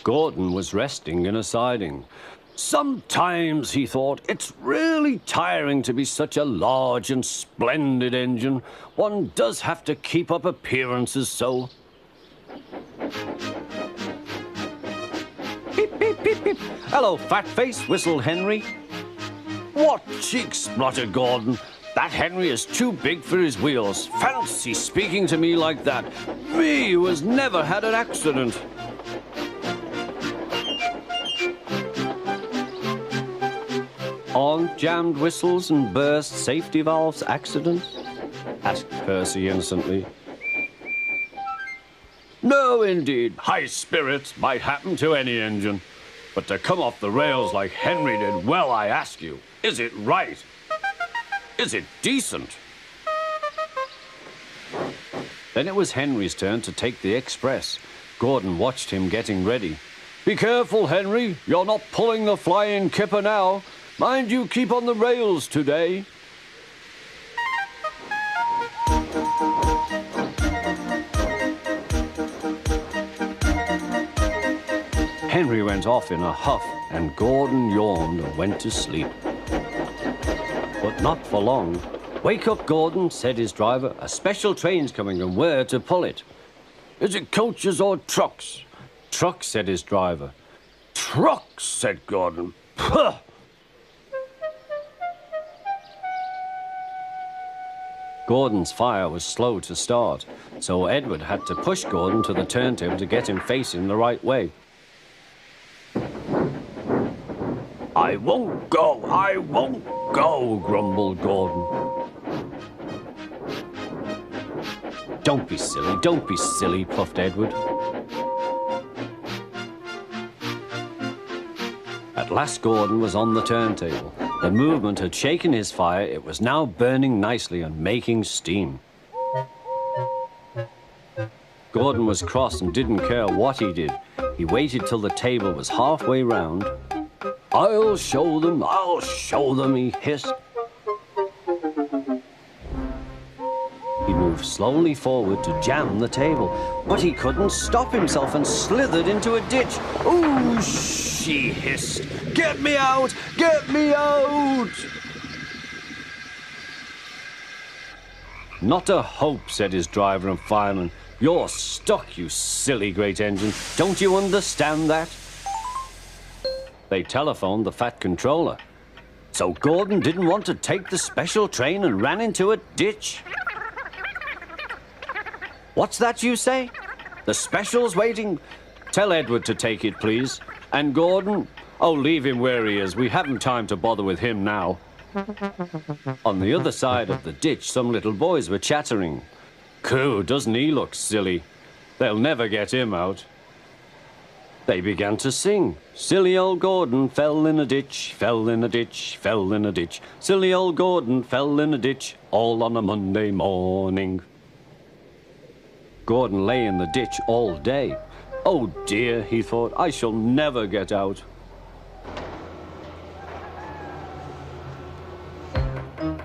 Gordon was resting in a siding. Sometimes, he thought, it's really tiring to be such a large and splendid engine. One does have to keep up appearances so. Beep, beep, beep, beep. Hello, fat face, whistled Henry. What cheeks, spluttered Gordon. That Henry is too big for his wheels. Fancy speaking to me like that. Me, who has never had an accident. Aren't jammed whistles and burst safety valves accidents? Asked Percy innocently. No, indeed. High spirits might happen to any engine. But to come off the rails like Henry did, well, I ask you, is it right? Is it decent? Then it was Henry's turn to take the express. Gordon watched him getting ready. Be careful, Henry. You're not pulling the flying kipper now. Mind you keep on the rails today. Henry went off in a huff, and Gordon yawned and went to sleep. But not for long. Wake up, Gordon, said his driver. A special train's coming, and we're to pull it. Is it coaches or trucks? Trucks, said his driver. Trucks, said Gordon. Puh! Gordon's fire was slow to start, so Edward had to push Gordon to the turntable to get him facing the right way. I won't go, I won't go, grumbled Gordon. Don't be silly, puffed Edward. At last Gordon was on the turntable. The movement had shaken his fire. It was now burning nicely and making steam. Gordon was cross and didn't care what he did. He waited till the table was halfway round. I'll show them, he hissed. He moved slowly forward to jam the table, but he couldn't stop himself and slithered into a ditch. Ooh, she hissed. Get me out! Get me out! Not a hope, said his driver and fireman. You're stuck, you silly great engine. Don't you understand that? They telephoned the Fat Controller. So Gordon didn't want to take the special train and ran into a ditch. What's that you say? The special's waiting. Tell Edward to take it, please. And Gordon? Oh, leave him where he is. We haven't time to bother with him now. On the other side of the ditch, some little boys were chattering. Coo, doesn't he look silly? They'll never get him out. They began to sing. Silly old Gordon fell in a ditch, fell in a ditch, fell in a ditch. Silly old Gordon fell in a ditch, all on a Monday morning. Gordon lay in the ditch all day. Oh dear, he thought, I shall never get out.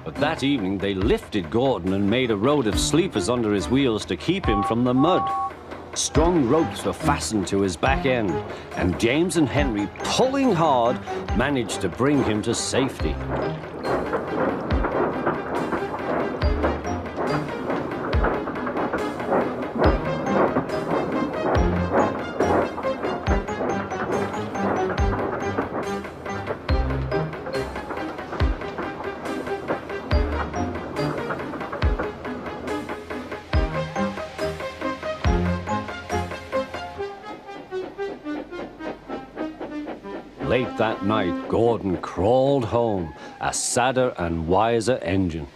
But that evening they lifted Gordon and made a road of sleepers under his wheels to keep him from the mud. Strong ropes were fastened to his back end, and James and Henry, pulling hard, managed to bring him to safety. Late that night, Gordon crawled home, a sadder and wiser engine.